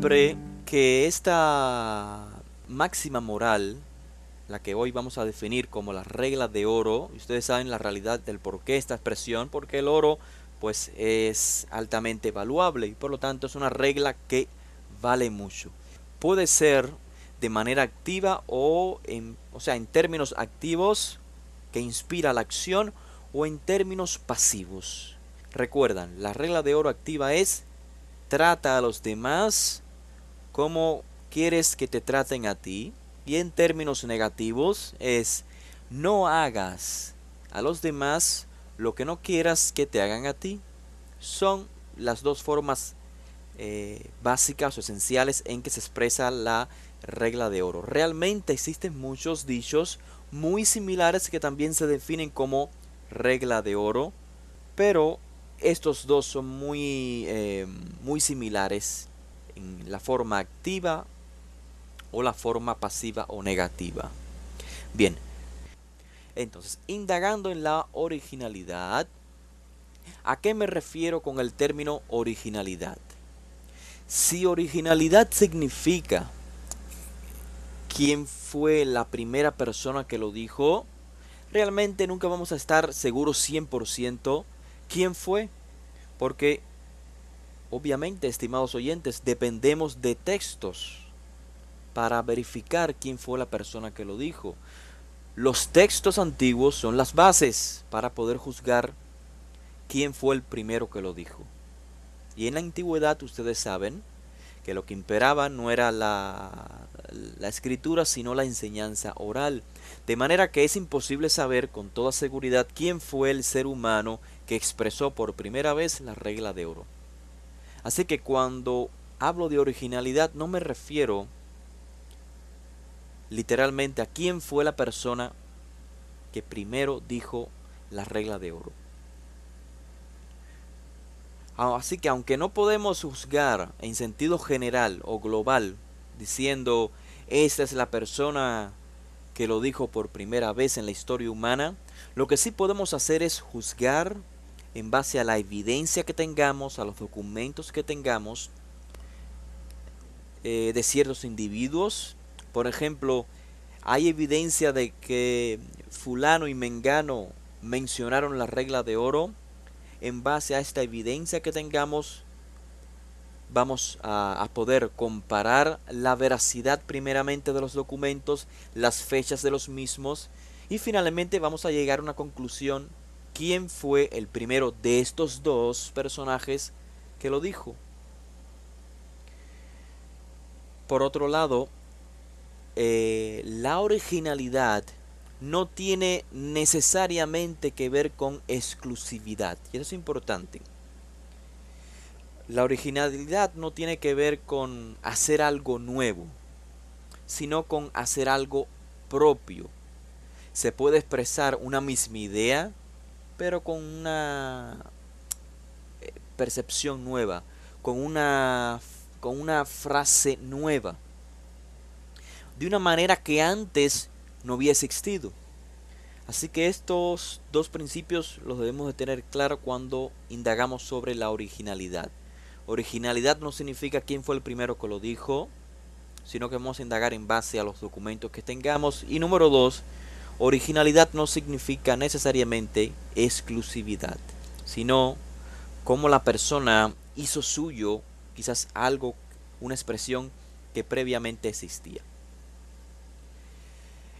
siempre que esta máxima moral, la que hoy vamos a definir como la regla de oro, y ustedes saben la realidad del por qué esta expresión, porque el oro pues es altamente valuable y por lo tanto es una regla que vale mucho. Puede ser de manera activa o sea, en términos activos que inspira la acción o en términos pasivos. Recuerdan, la regla de oro activa es trata a los demás como quieres que te traten a ti. Y en términos negativos es no hagas a los demás lo que no quieras que te hagan a ti. Son las dos formas básicas o esenciales en que se expresa la regla de oro. Realmente existen muchos dichos muy similares que también se definen como regla de oro, pero estos dos son muy similares en la forma activa o la forma pasiva o negativa. Bien, entonces, indagando en la originalidad, ¿a qué me refiero con el término originalidad? Si originalidad significa quién fue la primera persona que lo dijo, realmente nunca vamos a estar seguros 100% quién fue, porque obviamente, estimados oyentes, dependemos de textos para verificar quién fue la persona que lo dijo. Los textos antiguos son las bases para poder juzgar quién fue el primero que lo dijo. Y en la antigüedad ustedes saben que lo que imperaba no era la escritura, sino la enseñanza oral. De manera que es imposible saber con toda seguridad quién fue el ser humano que expresó por primera vez la regla de oro. Así que cuando hablo de originalidad no me refiero literalmente a quién fue la persona que primero dijo la regla de oro. Así que aunque no podemos juzgar en sentido general o global diciendo esta es la persona que lo dijo por primera vez en la historia humana, lo que sí podemos hacer es juzgar en base a la evidencia que tengamos, a los documentos que tengamos de ciertos individuos. Por ejemplo, hay evidencia de que fulano y mengano mencionaron la regla de oro. En base a esta evidencia que tengamos, vamos a poder comparar la veracidad primeramente de los documentos, las fechas de los mismos y finalmente vamos a llegar a una conclusión: ¿quién fue el primero de estos dos personajes que lo dijo? Por otro lado, la originalidad no tiene necesariamente que ver con exclusividad. Y eso es importante. La originalidad no tiene que ver con hacer algo nuevo, sino con hacer algo propio. Se puede expresar una misma idea, pero con una percepción nueva, con una frase nueva, de una manera que antes no había existido. Así que estos dos principios los debemos de tener claro cuando indagamos sobre la originalidad. Originalidad no significa quién fue el primero que lo dijo, sino que vamos a indagar en base a los documentos que tengamos. Y número dos, originalidad no significa necesariamente exclusividad, sino cómo la persona hizo suyo quizás algo, una expresión que previamente existía.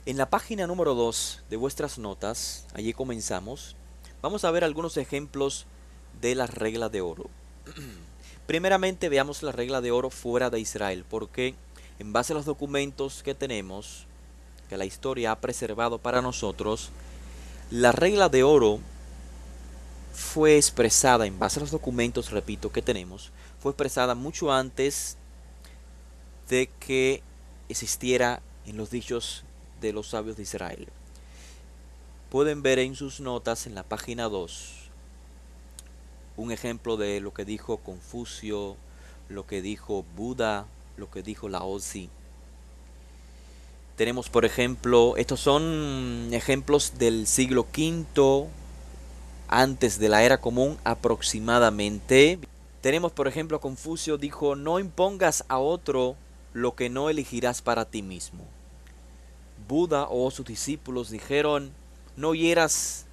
En la página número 2 de vuestras notas, allí comenzamos, vamos a ver algunos ejemplos de la regla de oro. Primeramente veamos la regla de oro fuera de Israel, porque en base a los documentos que tenemos, que la historia ha preservado para nosotros, la regla de oro fue expresada en base a los documentos, repito, que tenemos, fue expresada mucho antes de que existiera en los dichos de los sabios de Israel. Pueden ver en sus notas en la página 2 un ejemplo de lo que dijo Confucio, lo que dijo Buda, lo que dijo Lao Tzu. Tenemos, por ejemplo, estos son ejemplos del siglo V antes de la era común aproximadamente. Tenemos, por ejemplo, Confucio dijo, no impongas a otro lo que no elegirás para ti mismo. Buda o sus discípulos dijeron, no hieras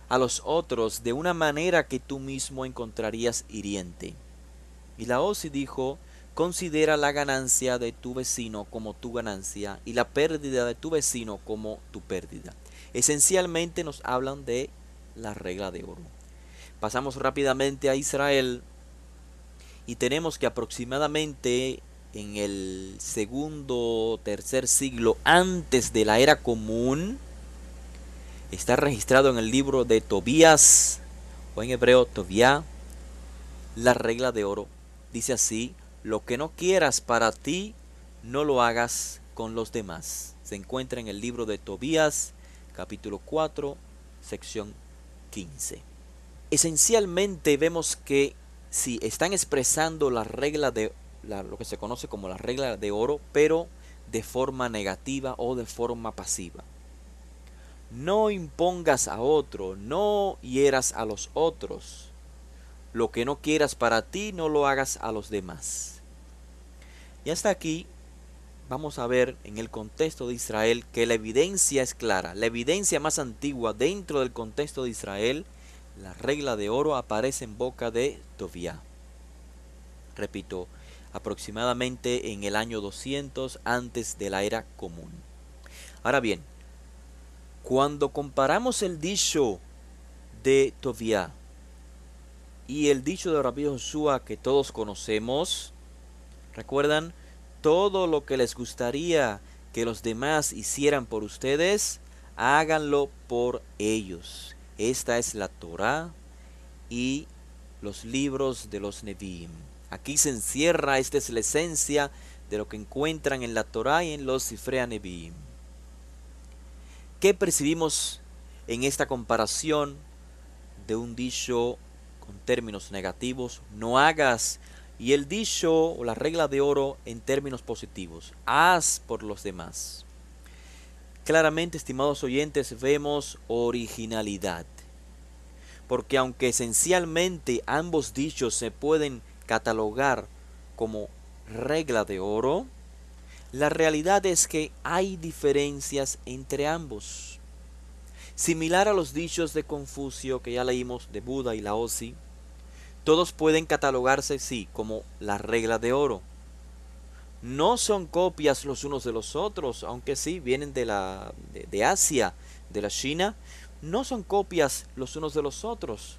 a los otros de una manera que tú mismo encontrarías hiriente. Y Laozi dijo, considera la ganancia de tu vecino como tu ganancia y la pérdida de tu vecino como tu pérdida. Esencialmente nos hablan de la regla de oro. Pasamos rápidamente a Israel y tenemos que aproximadamente en el segundo o tercer siglo antes de la era común, está registrado en el libro de Tobías, o en hebreo Tobiá, la regla de oro. Dice así, lo que no quieras para ti, no lo hagas con los demás. Se encuentra en el libro de Tobías, capítulo 4, sección 15. Esencialmente vemos que sí, están expresando la regla de lo que se conoce como la regla de oro, pero de forma negativa o de forma pasiva. No impongas a otro, no hieras a los otros. Lo que no quieras para ti, no lo hagas a los demás. Y hasta aquí vamos a ver en el contexto de Israel que la evidencia es clara. La evidencia más antigua dentro del contexto de Israel, la regla de oro, aparece en boca de Tobías. Repito, aproximadamente en el año 200 antes de la era común. Ahora bien, cuando comparamos el dicho de Tobías y el dicho de Rabbi Joshua que todos conocemos, ¿recuerdan? Todo lo que les gustaría que los demás hicieran por ustedes, háganlo por ellos. Esta es la Torá y los libros de los Neviim. Aquí se encierra, esta es la esencia de lo que encuentran en la Torá y en los Sifrei Neviim. ¿Qué percibimos en esta comparación de un dicho con términos negativos, no hagas, y el dicho o la regla de oro en términos positivos, haz por los demás? Claramente, estimados oyentes, vemos originalidad, porque aunque esencialmente ambos dichos se pueden catalogar como regla de oro, la realidad es que hay diferencias entre ambos. Similar a los dichos de Confucio que ya leímos, de Buda y Laozi, todos pueden catalogarse, sí, como la regla de oro. No son copias los unos de los otros, aunque sí vienen de Asia, de la China. No son copias los unos de los otros.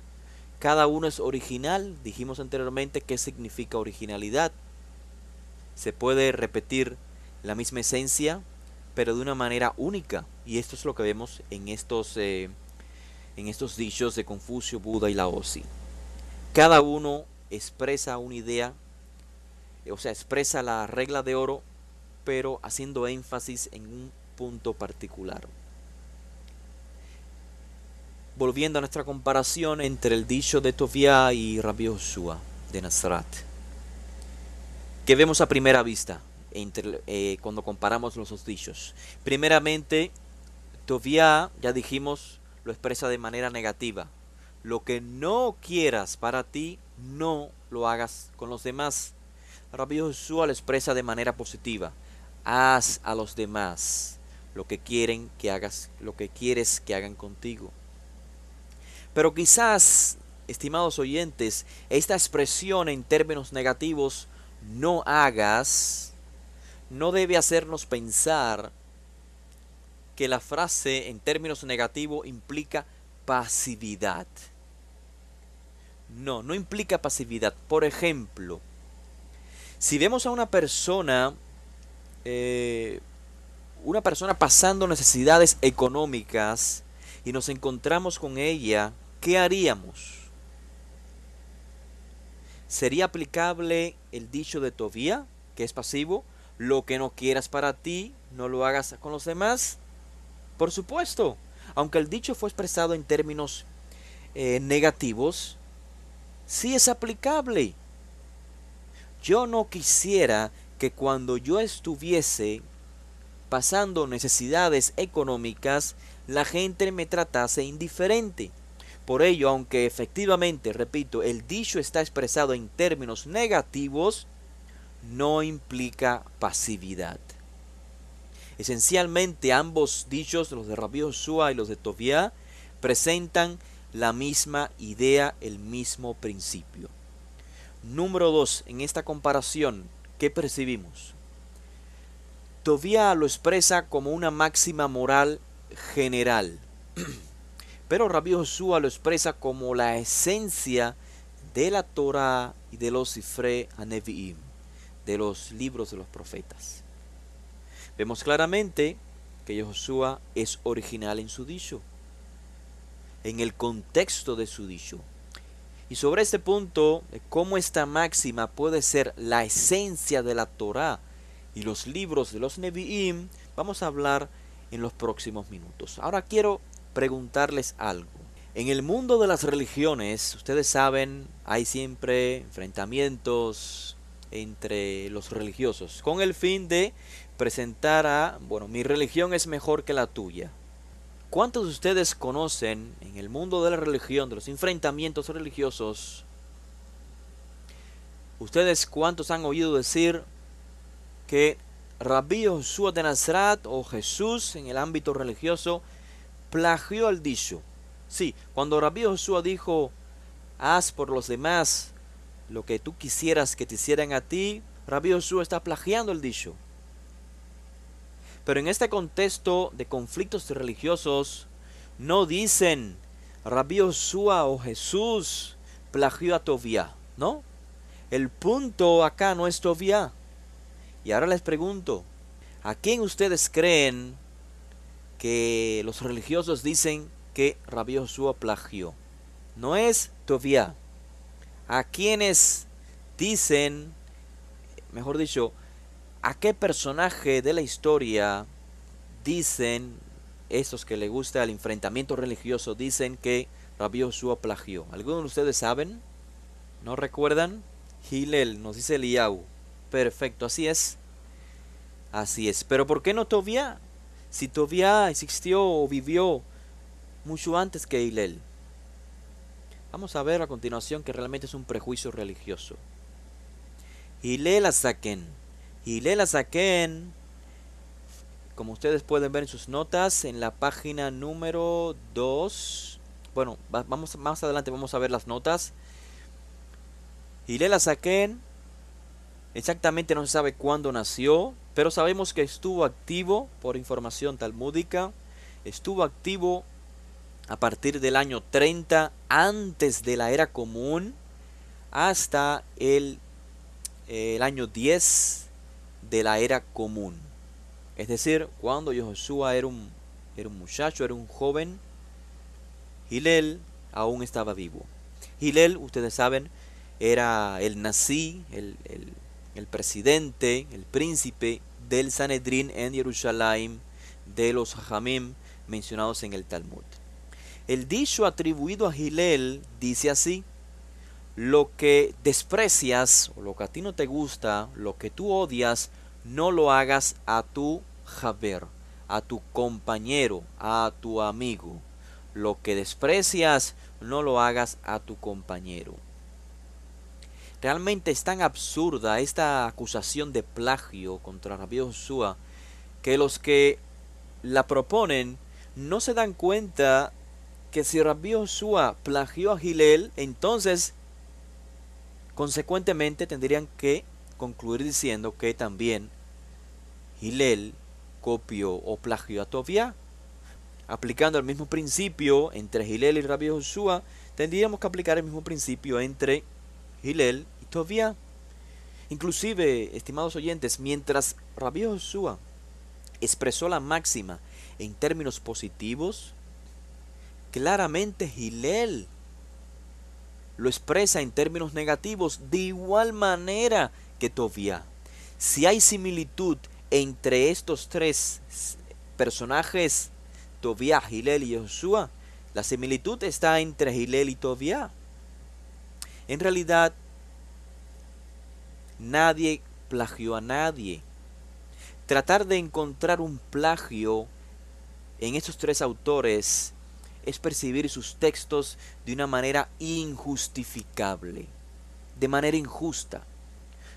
Cada uno es original. Dijimos anteriormente qué significa originalidad. Se puede repetir la misma esencia, pero de una manera única. Y esto es lo que vemos en estos dichos de Confucio, Buda y Laozi. Cada uno expresa una idea, o sea, expresa la regla de oro, pero haciendo énfasis en un punto particular. Volviendo a nuestra comparación entre el dicho de Tobías y Rabbi Joshua de Nazaret, que vemos a primera vista cuando comparamos los dos dichos. Primeramente, Tobías, ya dijimos, lo expresa de manera negativa. Lo que no quieras para ti, no lo hagas con los demás. Rabbi Joshua lo expresa de manera positiva. Haz a los demás lo que quieren que hagas, lo que quieres que hagan contigo. Pero quizás, estimados oyentes, esta expresión en términos negativos, no hagas, no debe hacernos pensar que la frase en términos negativos implica pasividad. No implica pasividad. Por ejemplo, si vemos a una persona pasando necesidades económicas y nos encontramos con ella, ¿qué haríamos? ¿Sería aplicable el dicho de Tobías, que es pasivo? Lo que no quieras para ti, no lo hagas con los demás. Por supuesto, aunque el dicho fue expresado en términos negativos, sí es aplicable. Yo no quisiera que cuando yo estuviese pasando necesidades económicas, la gente me tratase indiferente. Por ello, aunque efectivamente, repito, el dicho está expresado en términos negativos, no implica pasividad. Esencialmente ambos dichos, los de Rabbi Joshua y los de Tobiá, presentan la misma idea, el mismo principio. Número 2, en esta comparación, ¿qué percibimos? Tobiá lo expresa como una máxima moral general, pero Rabbi Joshua lo expresa como la esencia de la Torah y de los Sifrei HaNevi'im, de los libros de los profetas. Vemos claramente que Joshua es original en su dicho, en el contexto de su dicho. Y sobre este punto, cómo esta máxima puede ser la esencia de la Torá y los libros de los Nevi'im, vamos a hablar en los próximos minutos. Ahora quiero preguntarles algo. En el mundo de las religiones, ustedes saben, hay siempre enfrentamientos entre los religiosos con el fin de presentar mi religión es mejor que la tuya. ¿Cuántos de ustedes conocen en el mundo de la religión, de los enfrentamientos religiosos? ¿Ustedes cuántos han oído decir que Rabbi Joshua de Nazaret o Jesús en el ámbito religioso plagió el dicho? Sí, cuando Rabbi Joshua dijo, haz por los demás lo que tú quisieras que te hicieran a ti, Rabbi Joshua está plagiando el dicho. Pero en este contexto de conflictos religiosos, no dicen Rabbi Joshua o Jesús plagió a Tobiá, ¿no? El punto acá no es Tobiá. Y ahora les pregunto, ¿a quién ustedes creen que los religiosos dicen que Rabbi Joshua plagió? No es Tobiá. ¿A quienes dicen, mejor dicho, a qué personaje de la historia dicen estos que les gusta el enfrentamiento religioso, dicen que Rabbi Joshua plagió? ¿Algunos de ustedes saben? ¿No recuerdan? Hillel, nos dice Eliyahu. Perfecto, así es. Así es. Pero ¿por qué no Tobiá? Si Tobiá existió o vivió mucho antes que Hillel. Vamos a ver a continuación que realmente es un prejuicio religioso. Hillel Azaken. Hillel Azaken, como ustedes pueden ver en sus notas, en la página número 2. Bueno, vamos más adelante, vamos a ver las notas. Hillel Azaken, exactamente no se sabe cuándo nació, pero sabemos que estuvo activo, por información talmúdica, estuvo activo a partir del año 30 antes de la era común hasta el año 10 de la era común. Es decir, cuando Joshua era un muchacho, era un joven, Hillel aún estaba vivo. Hillel, ustedes saben, era el Nasi, el presidente, el príncipe del Sanedrín en Jerusalén, de los Jajamim mencionados en el Talmud. El dicho atribuido a Hillel dice así: lo que desprecias, o lo que a ti no te gusta, lo que tú odias, no lo hagas a tu Jaber, a tu compañero, a tu amigo. Lo que desprecias, no lo hagas a tu compañero. Realmente es tan absurda esta acusación de plagio contra Rabbi Joshua que los que la proponen no se dan cuenta que si Rabbi Joshua plagió a Hillel, entonces consecuentemente tendrían que concluir diciendo que también Hillel copió o plagió a Tobiá. Aplicando el mismo principio entre Hillel y Rabbi Joshua, tendríamos que aplicar el mismo principio entre Hillel y Tobiá. Inclusive, estimados oyentes, mientras Rabbi Joshua expresó la máxima en términos positivos, claramente Hillel lo expresa en términos negativos de igual manera que Tobiá. Si hay similitud entre estos tres personajes, Tobiá, Hillel y Joshua, la similitud está entre Hillel y Tobiá. En realidad, nadie plagió a nadie. Tratar de encontrar un plagio en estos tres autores es percibir sus textos de una manera injustificable, de manera injusta.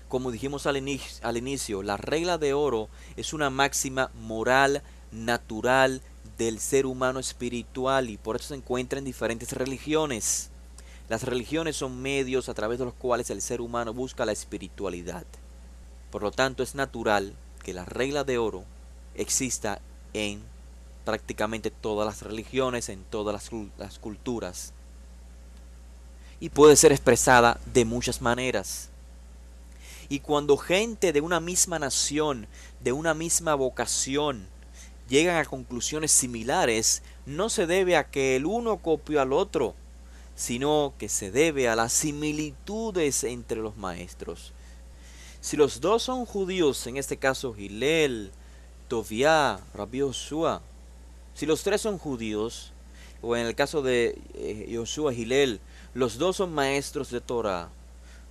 Como dijimos al inicio, la regla de oro es una máxima moral, natural del ser humano espiritual y por eso se encuentra en diferentes religiones. Las religiones son medios a través de los cuales el ser humano busca la espiritualidad. Por lo tanto, es natural que la regla de oro exista en prácticamente todas las religiones, en todas las culturas. Y puede ser expresada de muchas maneras. Y cuando gente de una misma nación, de una misma vocación, llegan a conclusiones similares, no se debe a que el uno copió al otro, sino que se debe a las similitudes entre los maestros. Si los dos son judíos, en este caso Hillel, Tobiá, Rabbi Yoshua, si los tres son judíos, o en el caso de Yoshua y Hillel, los dos son maestros de Torah,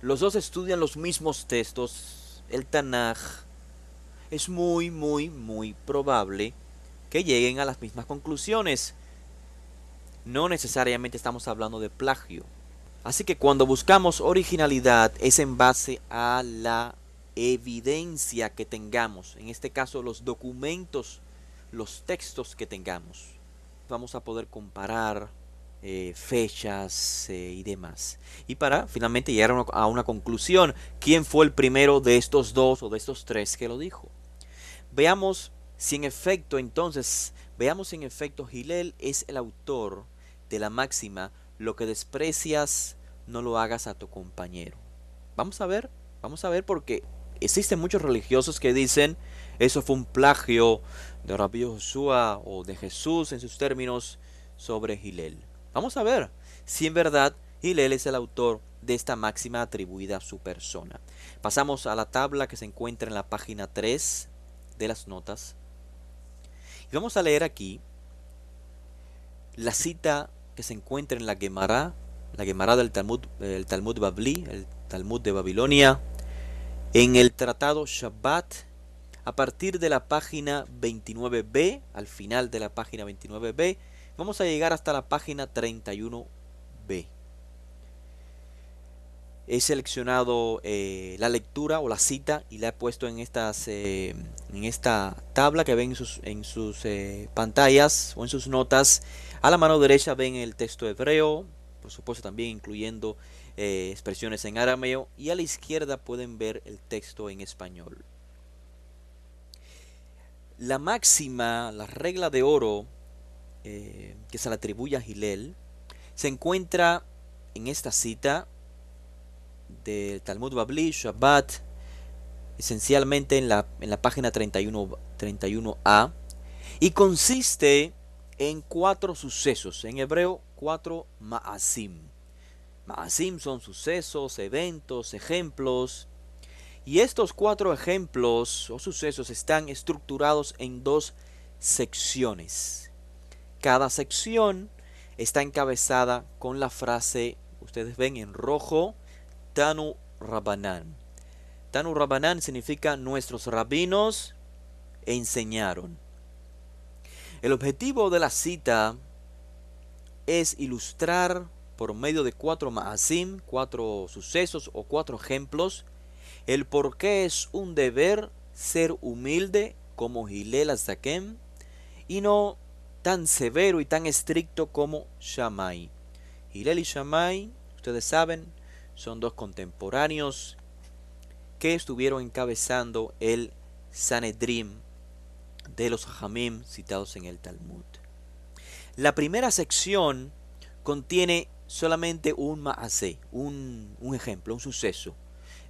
los dos estudian los mismos textos, el Tanaj, es muy probable que lleguen a las mismas conclusiones. No necesariamente estamos hablando de plagio. Así que cuando buscamos originalidad es en base a la evidencia que tengamos, en este caso los documentos, los textos que tengamos. Vamos a poder comparar fechas y demás. Y para finalmente llegar a una conclusión, ¿quién fue el primero de estos dos o de estos tres que lo dijo? Veamos si en efecto Hillel es el autor de la máxima, lo que desprecias no lo hagas a tu compañero. Vamos a ver porque existen muchos religiosos que dicen eso fue un plagio de Rabbi Yoshua o de Jesús en sus términos sobre Hillel. Vamos a ver si en verdad Hillel es el autor de esta máxima atribuida a su persona. Pasamos a la tabla que se encuentra en la página 3 de las notas. Y vamos a leer aquí la cita que se encuentra en la Gemara del Talmud Babli, el Talmud de Babilonia, en el tratado Shabbat, a partir de la página 29b, al final de la página 29b, vamos a llegar hasta la página 31b. He seleccionado la lectura o la cita y la he puesto en esta tabla que ven en sus pantallas o en sus notas. A la mano derecha ven el texto hebreo, por supuesto también incluyendo expresiones en arameo, y a la izquierda pueden ver el texto en español. La máxima, la regla de oro que se le atribuye a Hillel, se encuentra en esta cita del Talmud Babli, Shabbat, esencialmente en la página 31a, y consiste en 4 sucesos, en hebreo 4 ma'asim. Ma'asim son sucesos, eventos, ejemplos, y estos 4 ejemplos o sucesos están estructurados en 2 secciones. Cada sección está encabezada con la frase, ustedes ven en rojo, Tanu Rabbanan. Tanu Rabbanan significa nuestros rabinos enseñaron. El objetivo de la cita es ilustrar por medio de 4 ma'asim, 4 sucesos o 4 ejemplos, el por qué es un deber ser humilde como Hillel HaZaken y no tan severo y tan estricto como Shammai. Hillel y Shammai, ustedes saben, son 2 contemporáneos que estuvieron encabezando el Sanedrim de los Jajamim citados en el Talmud. La primera sección contiene solamente un ma'aseh, un ejemplo, un suceso.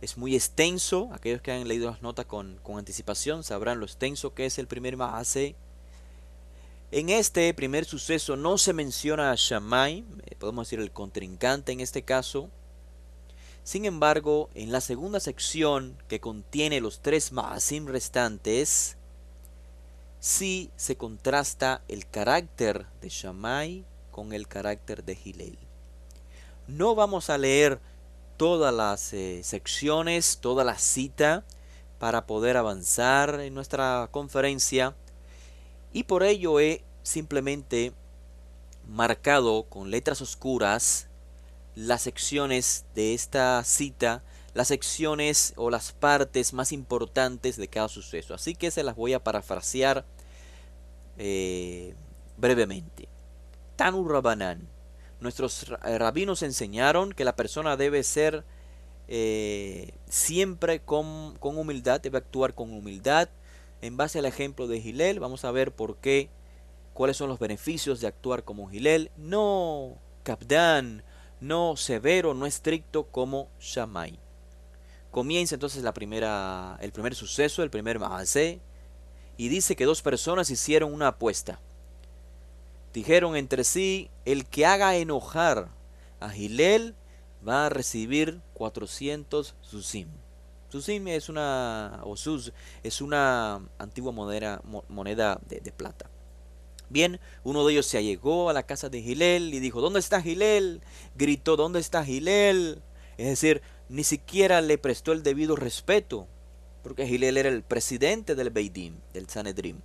Es muy extenso, aquellos que han leído las notas con anticipación sabrán lo extenso que es el primer ma'aseh. En este primer suceso no se menciona a Shammai, podemos decir el contrincante en este caso. Sin embargo, en la segunda sección, que contiene los 3 ma'asim restantes, sí se contrasta el carácter de Shammai con el carácter de Hillel. No vamos a leer todas las secciones, toda la cita, para poder avanzar en nuestra conferencia, y por ello he simplemente marcado con letras oscuras las secciones de esta cita, las secciones o las partes más importantes de cada suceso. Así que se las voy a parafrasear eh, brevemente. Tanu Rabanan. Nuestros rabinos enseñaron que la persona debe ser siempre con humildad, debe actuar con humildad. En base al ejemplo de Hillel, vamos a ver por qué, cuáles son los beneficios de actuar como Hillel. No capdán, no severo, no estricto como Shammai. Comienza entonces el primer suceso, el primer maaseh, y dice que dos personas hicieron una apuesta. Dijeron entre sí, el que haga enojar a Hillel va a recibir 400 susim. Susim es una, o sus, es una antigua moneda de plata. Bien, uno de ellos se allegó a la casa de Hillel y dijo, ¿dónde está Hillel? Gritó, ¿dónde está Hillel? Es decir, ni siquiera le prestó el debido respeto, porque Hillel era el presidente del Beidim, del Sanedrim.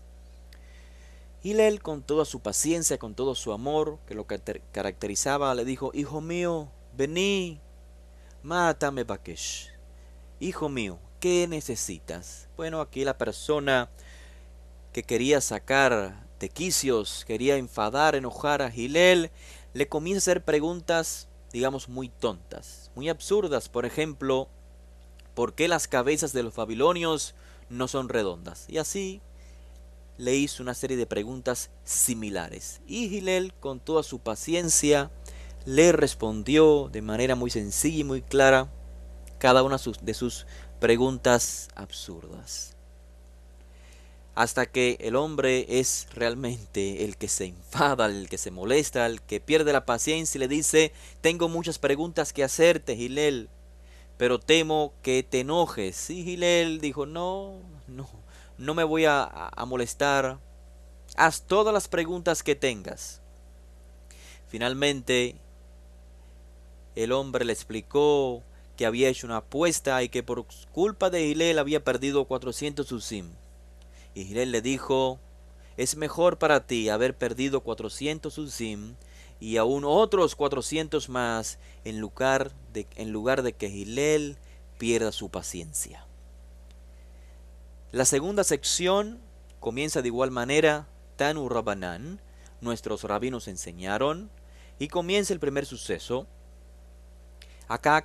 Hillel, con toda su paciencia, con todo su amor, que lo caracterizaba, le dijo, hijo mío, vení, mátame Bakesh. Hijo mío, ¿qué necesitas? Bueno, aquí la persona que quería sacar de quicios, quería enfadar, enojar a Hillel, le comienza a hacer preguntas, digamos, muy tontas, muy absurdas. Por ejemplo, ¿por qué las cabezas de los babilonios no son redondas? Y así le hizo una serie de preguntas similares. Y Hillel, con toda su paciencia, le respondió de manera muy sencilla y muy clara cada una de sus preguntas absurdas. Hasta que el hombre es realmente el que se enfada, el que se molesta, el que pierde la paciencia y le dice, tengo muchas preguntas que hacerte, Hillel, pero temo que te enojes. Y Hillel dijo, no me voy a molestar. Haz todas las preguntas que tengas. Finalmente, el hombre le explicó que había hecho una apuesta y que por culpa de Hillel había perdido 400 susim. Y Hillel le dijo, es mejor para ti haber perdido 400 susim y aún otros 400 más en lugar de que Hillel pierda su paciencia. La segunda sección comienza de igual manera, Tanu Rabanan, nuestros rabinos enseñaron, y comienza el primer suceso. Acá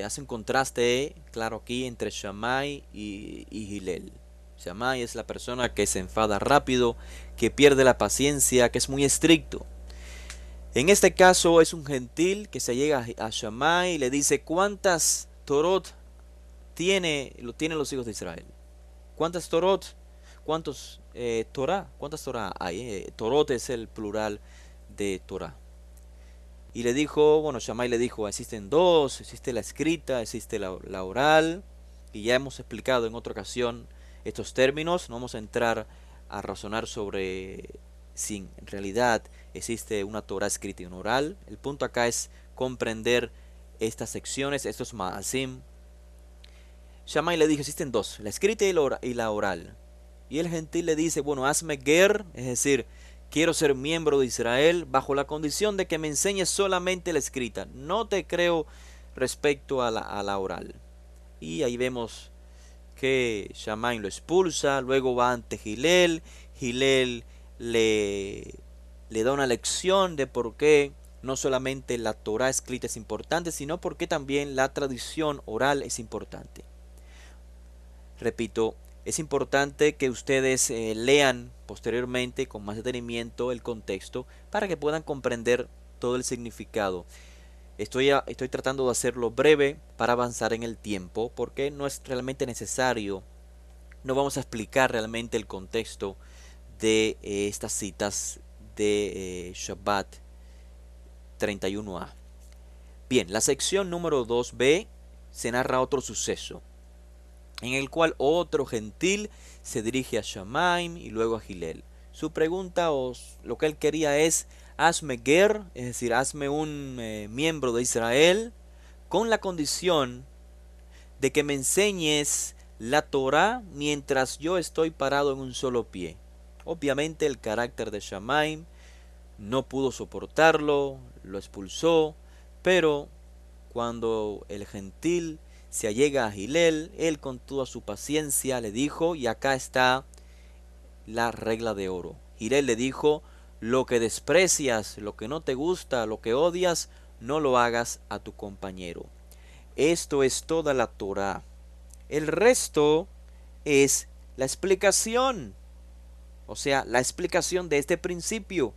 hace un contraste, claro, aquí entre Shammai y Hillel. Shammai es la persona que se enfada rápido, que pierde la paciencia, que es muy estricto. En este caso es un gentil que se llega a Shammai y le dice, ¿cuántas Torot tienen los hijos de Israel? ¿Cuántas Torot? ¿Cuántos Torah? ¿Cuántas Torah hay? Torot es el plural de Torah. Y le dijo, bueno, Shammai le dijo, existen dos, existe la escrita, existe la oral, y ya hemos explicado en otra ocasión estos términos, no vamos a entrar a razonar sobre si en realidad existe una Torah escrita y una oral. El punto acá es comprender estas secciones, estos ma'asim. Shammai le dijo, existen dos, la escrita y la oral. Y el gentil le dice, bueno, hazme ger, es decir, quiero ser miembro de Israel bajo la condición de que me enseñes solamente la escrita. No te creo respecto a la oral. Y ahí vemos que Shammai lo expulsa, luego va ante Hillel. Hillel le da una lección de por qué no solamente la Torah escrita es importante, sino porque también la tradición oral es importante. Repito, es importante que ustedes lean posteriormente con más detenimiento el contexto para que puedan comprender todo el significado. Estoy tratando de hacerlo breve para avanzar en el tiempo porque no es realmente necesario. No vamos a explicar realmente el contexto de estas citas de Shabbat 31a. Bien, la sección número 2b se narra otro suceso, en el cual otro gentil se dirige a Shammai y luego a Hillel. Su pregunta o lo que él quería es, hazme ger, es decir, hazme un miembro de Israel, con la condición de que me enseñes la Torah mientras yo estoy parado en un solo pie. Obviamente el carácter de Shammai no pudo soportarlo, lo expulsó, pero cuando el gentil se allega a Gilel, él con toda su paciencia le dijo, y acá está la regla de oro. Gilel le dijo, lo que desprecias, lo que no te gusta, lo que odias, no lo hagas a tu compañero. Esto es toda la Torá. El resto es la explicación, o sea, la explicación de este principio.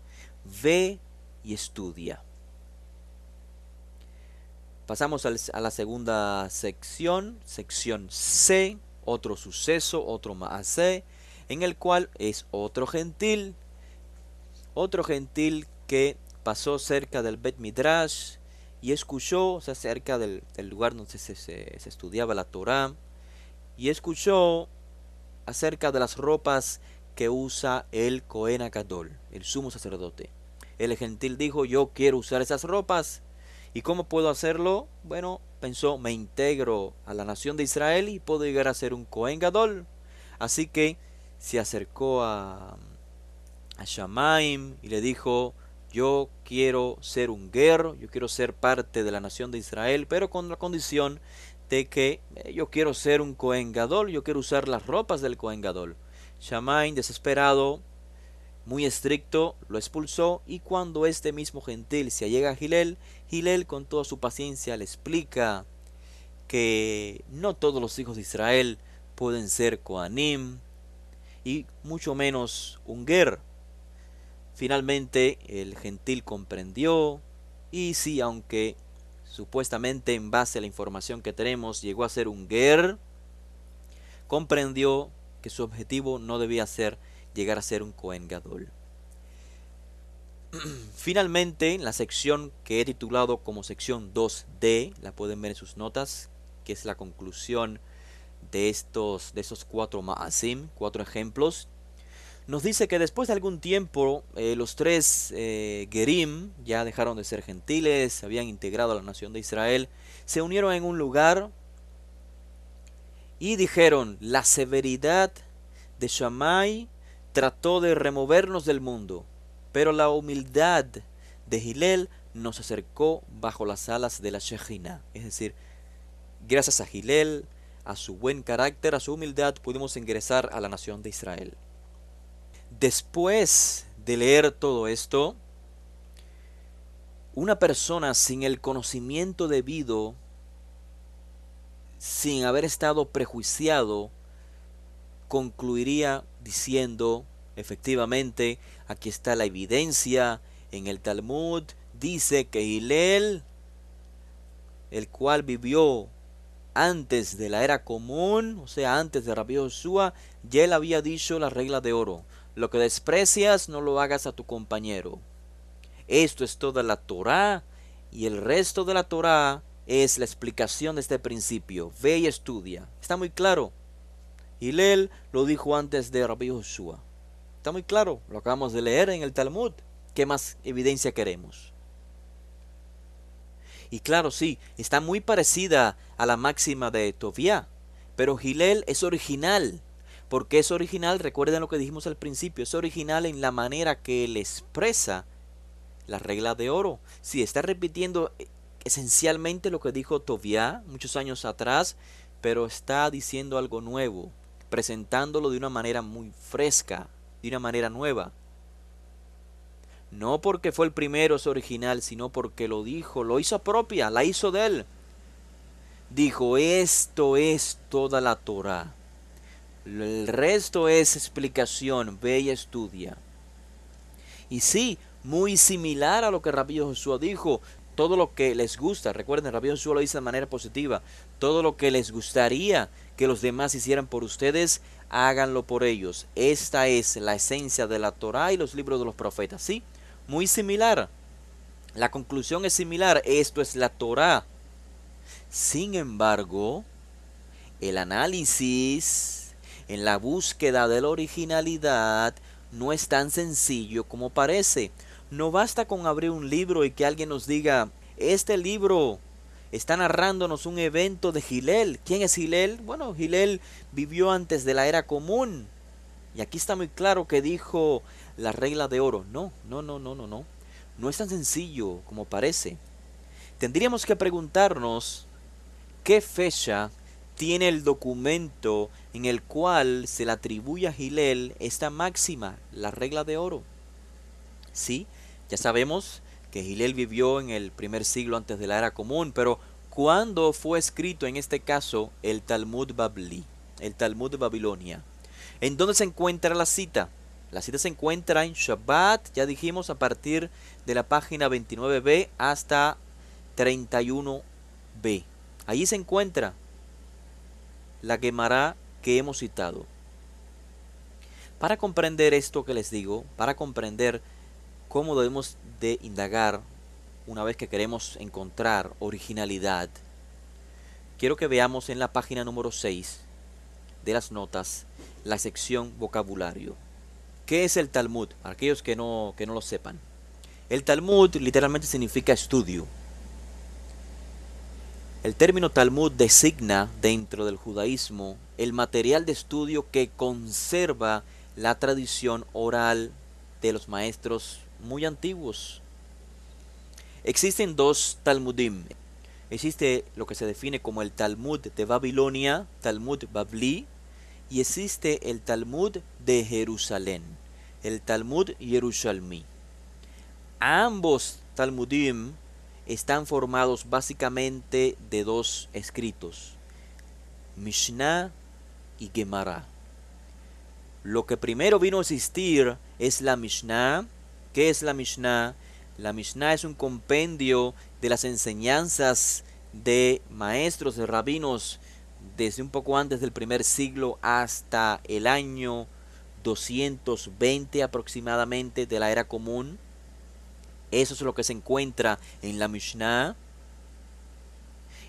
Ve y estudia. Pasamos a la segunda sección, sección C, otro suceso, otro maasé, en el cual es otro gentil que pasó cerca del Bet Midrash y escuchó, o sea, cerca del lugar donde se estudiaba la Torá, y escuchó acerca de las ropas que usa el Cohen Gadol, el sumo sacerdote. El gentil dijo, yo quiero usar esas ropas. ¿Y cómo puedo hacerlo? Bueno, pensó, me integro a la nación de Israel y puedo llegar a ser un Cohen Gadol. Así que se acercó a Shamaim y le dijo, yo quiero ser un guerrero, yo quiero ser parte de la nación de Israel, pero con la condición de que yo quiero ser un Cohen Gadol, yo quiero usar las ropas del Cohen Gadol. Shamaim, desesperado, muy estricto, lo expulsó, y cuando este mismo gentil se allega a Gilel, Gilel con toda su paciencia le explica que no todos los hijos de Israel pueden ser Kohanim, y mucho menos un ger. Finalmente el gentil comprendió, y sí, aunque supuestamente en base a la información que tenemos llegó a ser un ger, comprendió que su objetivo no debía ser llegar a ser un Cohen Gadol. Finalmente, en la sección que he titulado como sección 2D, la pueden ver en sus notas, que es la conclusión de esos cuatro ma'asim, cuatro ejemplos, nos dice que después de algún tiempo los tres Gerim ya dejaron de ser gentiles, se habían integrado a la nación de Israel, se unieron en un lugar y dijeron, la severidad de Shammai trató de removernos del mundo, pero la humildad de Gilel nos acercó bajo las alas de la Shejina. Es decir, gracias a Gilel, a su buen carácter, a su humildad, pudimos ingresar a la nación de Israel. Después de leer todo esto, una persona sin el conocimiento debido, sin haber estado prejuiciado, concluiría diciendo, efectivamente, aquí está la evidencia, en el Talmud dice que Hillel, el cual vivió antes de la era común, o sea, antes de Rabbi Joshua, ya él había dicho la regla de oro, lo que desprecias no lo hagas a tu compañero. Esto es toda la Torá, y el resto de la Torá es la explicación de este principio. Ve y estudia. Está muy claro. Hillel lo dijo antes de Rabbi Joshua. Está muy claro, lo acabamos de leer en el Talmud. ¿Qué más evidencia queremos? Y claro, sí, está muy parecida a la máxima de Tovia, pero Hillel es original. ¿Por qué es original? Recuerden lo que dijimos al principio, es original en la manera que él expresa la regla de oro. Sí, está repitiendo esencialmente lo que dijo Tovia muchos años atrás, pero está diciendo algo nuevo, presentándolo de una manera muy fresca, de una manera nueva. No porque fue el primero es original, sino porque lo dijo, lo hizo propia, la hizo de él. Dijo, esto es toda la Torá. El resto es explicación, ve y estudia. Y sí, muy similar a lo que Rabbi Joshua dijo, todo lo que les gusta, recuerden, Rabbi Joshua lo dice de manera positiva, todo lo que les gustaría que los demás hicieran por ustedes, háganlo por ellos. Esta es la esencia de la Torá y los libros de los profetas, ¿sí? Muy similar. La conclusión es similar, esto es la Torá. Sin embargo, el análisis en la búsqueda de la originalidad no es tan sencillo como parece. No basta con abrir un libro y que alguien nos diga, este libro está narrándonos un evento de Hillel. ¿Quién es Hillel? Bueno, Hillel vivió antes de la era común. Y aquí está muy claro que dijo la regla de oro. No, no, no, no, no, no. No es tan sencillo como parece. Tendríamos que preguntarnos qué fecha tiene el documento en el cual se le atribuye a Hillel esta máxima, la regla de oro. Sí, ya sabemos que Hillel vivió en el primer siglo antes de la era común, pero ¿cuándo fue escrito en este caso el Talmud Babli, el Talmud de Babilonia? ¿En dónde se encuentra la cita? La cita se encuentra en Shabbat, ya dijimos, a partir de la página 29b hasta 31b. Allí se encuentra la Gemara que hemos citado. Para comprender esto que les digo, para comprender cómo debemos de indagar una vez que queremos encontrar originalidad, quiero que veamos en la página número 6 de las notas la sección vocabulario. ¿Qué es el Talmud? Para aquellos que no lo sepan. El Talmud literalmente significa estudio. El término Talmud designa dentro del judaísmo el material de estudio que conserva la tradición oral de los maestros muy antiguos. Existen dos Talmudim. Existe lo que se define como el Talmud de Babilonia, Talmud Babli, y existe el Talmud de Jerusalén, el Talmud Yerushalmi. Ambos Talmudim están formados básicamente de dos escritos, Mishnah y Gemara. Lo que primero vino a existir es la Mishnah. ¿Qué es la Mishnah? La Mishnah es un compendio de las enseñanzas de maestros, de rabinos, desde un poco antes del primer siglo hasta el año 220 aproximadamente de la era común. Eso es lo que se encuentra en la Mishnah.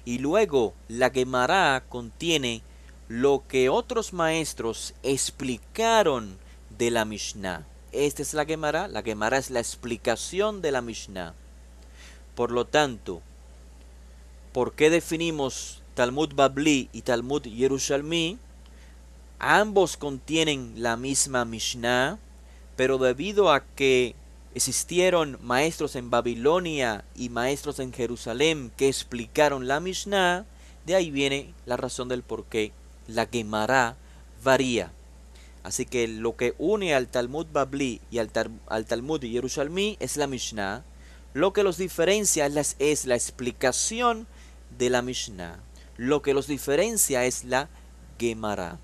Y luego la Gemara contiene lo que otros maestros explicaron de la Mishnah. Esta es la Gemara. La Gemara es la explicación de la Mishnah. Por lo tanto, ¿por qué definimos Talmud Babli y Talmud Yerushalmi? Ambos contienen la misma Mishnah, pero debido a que existieron maestros en Babilonia y maestros en Jerusalén que explicaron la Mishnah, de ahí viene la razón del por qué la Gemara varía. Así que lo que une al Talmud Babli y al Talmud Yerushalmi es la Mishnah. Lo que los diferencia es la explicación de la Mishnah. Lo que los diferencia es la Gemara.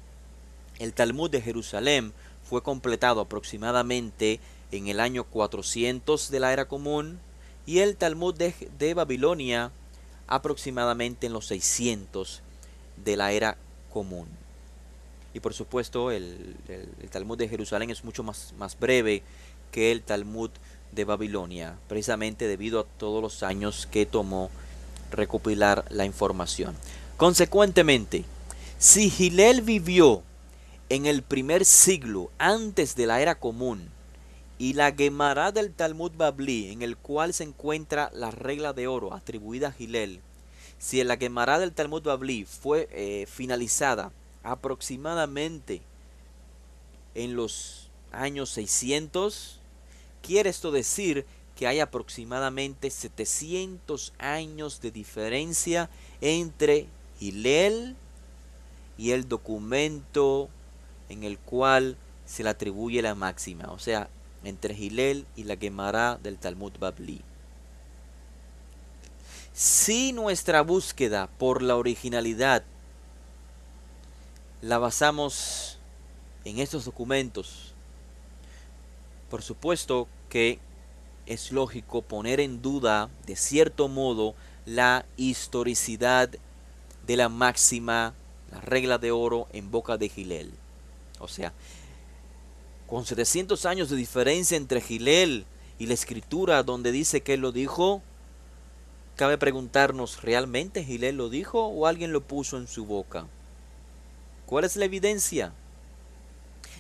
El Talmud de Jerusalén fue completado aproximadamente en el año 400 de la era común y el Talmud de Babilonia aproximadamente en los 600 de la era común. Y por supuesto el Talmud de Jerusalén es mucho más breve que el Talmud de Babilonia, precisamente debido a todos los años que tomó recopilar la información. Consecuentemente, si Hillel vivió en el primer siglo antes de la era común y la Gemara del Talmud Babli, en el cual se encuentra la regla de oro atribuida a Hillel, si la Gemara del Talmud Babli fue finalizada aproximadamente en los años 600, quiere esto decir que hay aproximadamente 700 años de diferencia entre Hillel y el documento en el cual se le atribuye la máxima, o sea, entre Hillel y la Gemara del Talmud Babli. Si nuestra búsqueda por la originalidad la basamos en estos documentos, por supuesto que es lógico poner en duda, de cierto modo, la historicidad de la máxima, la regla de oro en boca de Hillel. O sea, con 700 años de diferencia entre Hillel y la escritura donde dice que él lo dijo, cabe preguntarnos, ¿realmente Hillel lo dijo o alguien lo puso en su boca? ¿Cuál es la evidencia?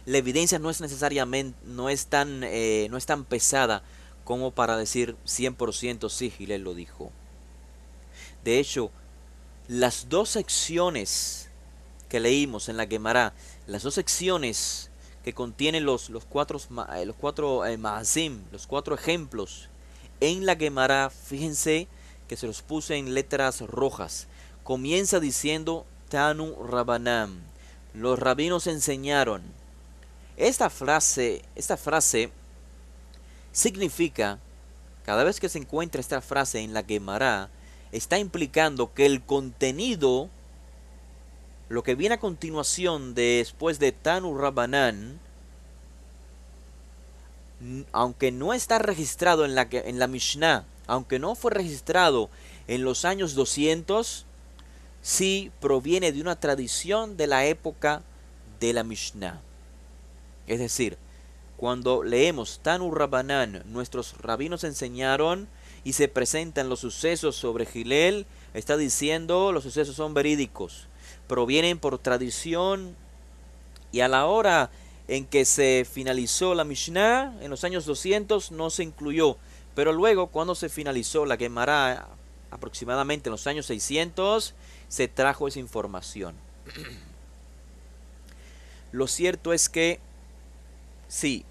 La evidencia no es necesariamente, no es tan pesada como para decir 100% sí, Hillel lo dijo. De hecho, las dos secciones que leímos en la Gemara, las dos secciones que contiene los cuatro maasim, los cuatro ejemplos. En la Gemara, fíjense que se los puse en letras rojas. Comienza diciendo Tanu Rabanam. Los rabinos enseñaron. Esta frase significa, cada vez que se encuentra esta frase en la Gemara, está implicando que el contenido, lo que viene a continuación después de Tanu Rabanan, aunque no está registrado en la Mishnah, aunque no fue registrado en los años 200, sí proviene de una tradición de la época de la Mishnah. Es decir, cuando leemos Tanu Rabanan, nuestros rabinos enseñaron, y se presentan los sucesos sobre Gilel, está diciendo los sucesos son verídicos, provienen por tradición, y a la hora en que se finalizó la Mishnah, en los años 200, no se incluyó. Pero luego, cuando se finalizó la Gemara, aproximadamente en los años 600, se trajo esa información. Lo cierto es que sí,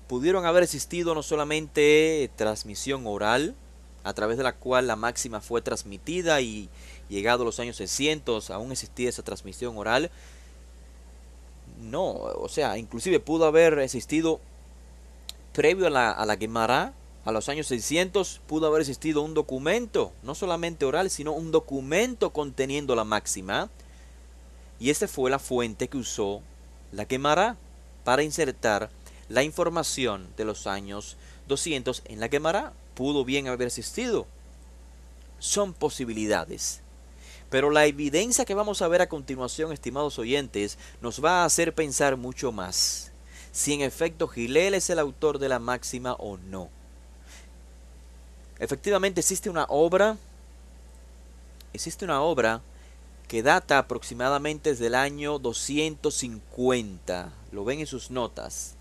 pudieron haber existido no solamente transmisión oral, a través de la cual la máxima fue transmitida y llegado a los años 600 aún existía esa transmisión oral. No, o sea, inclusive pudo haber existido previo a la Gemara, a los años 600, pudo haber existido un documento, no solamente oral, sino un documento conteniendo la máxima. Y esta fue la fuente que usó la Gemara para insertar la información de los años 200 en la Gemara. Pudo bien haber existido. Son posibilidades. Pero la evidencia que vamos a ver a continuación, estimados oyentes, nos va a hacer pensar mucho más. Si en efecto Gilel es el autor de la máxima o no. Efectivamente existe una obra que data aproximadamente desde el año 250. Lo ven en sus notas.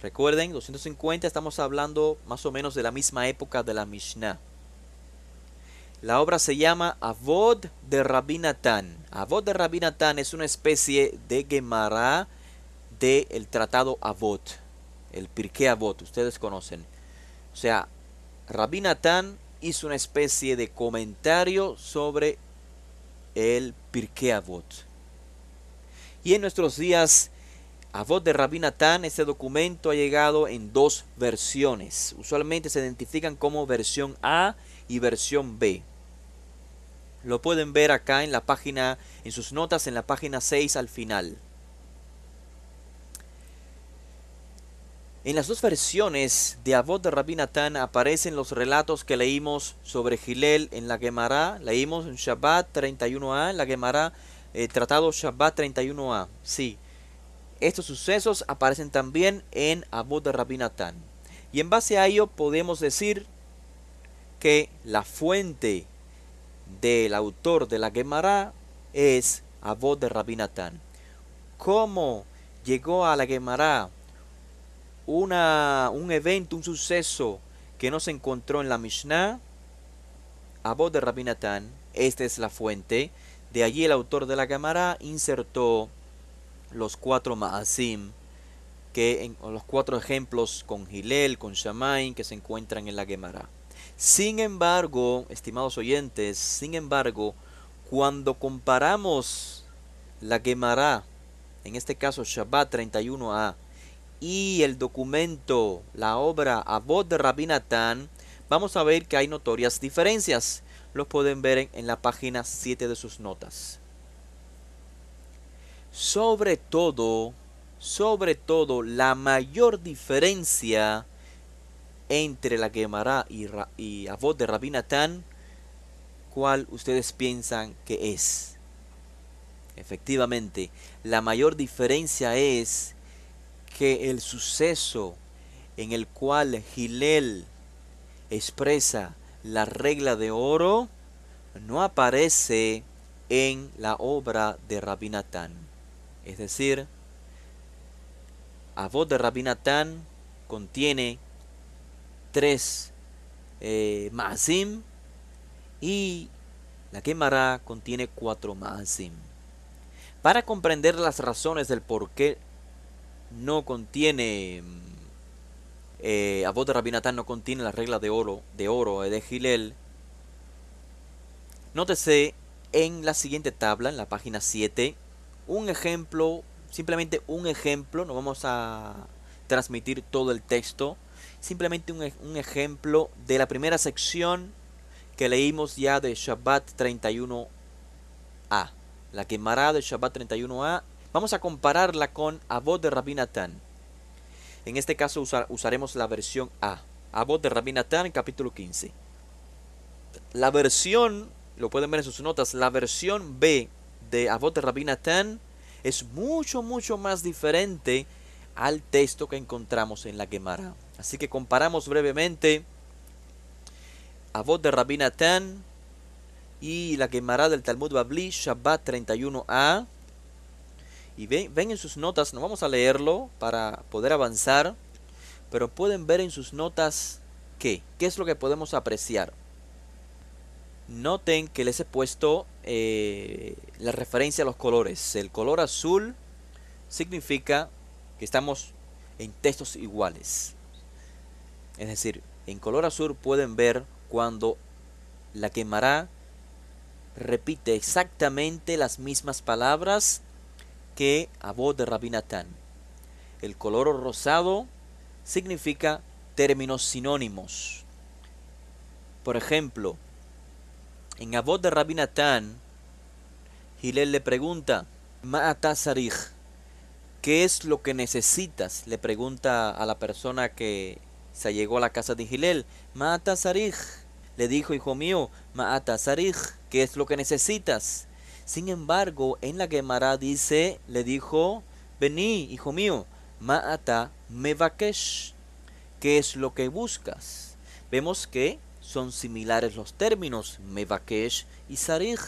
Recuerden, 250 estamos hablando más o menos de la misma época de la Mishnah. La obra se llama Avod de Rabbi Natán. Avod de Rabbi Natán es una especie de Gemara del tratado Avot, el Pirkei Avot, ustedes conocen. O sea, Rabbi Natán hizo una especie de comentario sobre el Pirkei Avot. Y en nuestros días, Avot de Rabbi Natán, este documento ha llegado en dos versiones. Usualmente se identifican como versión A y versión B. Lo pueden ver acá en la página, en sus notas, en la página 6 al final. En las dos versiones de Avot de Rabbi Natán aparecen los relatos que leímos sobre Gilel en la Gemara. Leímos en Shabbat 31a, en la Gemara, tratado Shabbat 31a. Sí, estos sucesos aparecen también en Avot de Rabbi Natán. Y en base a ello podemos decir que la fuente del autor de la Gemara es Avot de Rabbi Natán. ¿Cómo llegó a la Gemara un evento, un suceso que no se encontró en la Mishnah? Avot de Rabbi Natán, esta es la fuente. De allí el autor de la Gemara insertó los cuatro Maasim, los cuatro ejemplos con Gilel, con Shammai, que se encuentran en la Gemara. Sin embargo, estimados oyentes, cuando comparamos la Gemara, en este caso Shabbat 31a, y el documento, la obra Avot de Rabbi Natán, vamos a ver que hay notorias diferencias. Los pueden ver en la página 7 de sus notas. Sobre todo, la mayor diferencia entre la Gemara y Avot de Rabbi Natán, ¿cuál ustedes piensan que es? Efectivamente, la mayor diferencia es que el suceso en el cual Gilel expresa la regla de oro no aparece en la obra de Rabbi Natán. Es decir, Avot de Rabbi Natán contiene 3 Maasim y la Gemara contiene 4 Maasim. Para comprender las razones del por qué no contiene, Avot de Rabbi Natán no contiene la regla de oro de Hillel. Nótese en la siguiente tabla, en la página 7, un ejemplo, simplemente un ejemplo, no vamos a transmitir todo el texto, simplemente un ejemplo de la primera sección que leímos ya de Shabbat 31a. La Gemara de Shabbat 31a, vamos a compararla con Avot de Rabbi Natán. En este caso usaremos la versión A. Avot de Rabbi Natán, capítulo 15. La versión, lo pueden ver en sus notas, la versión B de Avot de Rabbi Natán es mucho, mucho más diferente al texto que encontramos en la Gemara. Así que comparamos brevemente Avot de Rabbi Natán y la Gemara del Talmud Babli, Shabbat 31a. Y ven en sus notas, no vamos a leerlo para poder avanzar, pero pueden ver en sus notas qué es lo que podemos apreciar. Noten que les he puesto la referencia a los colores. El color azul significa que estamos en textos iguales. Es decir, en color azul pueden ver cuando la Gemara repite exactamente las mismas palabras que Avot de Rabbi Natán. El color rosado significa términos sinónimos. Por ejemplo, en Avot de Rabbi Natán, Hillel le pregunta, Ma'ata sarij, ¿qué es lo que necesitas? Le pregunta a la persona que se llegó a la casa de Hillel. Ma'ata sarij. Le dijo, hijo mío, Ma'ata sarij, ¿qué es lo que necesitas? Sin embargo, en la Gemara le dijo, vení, hijo mío, Ma'ata mevakesh, ¿qué es lo que buscas? Vemos que son similares los términos, mevakesh y sarij,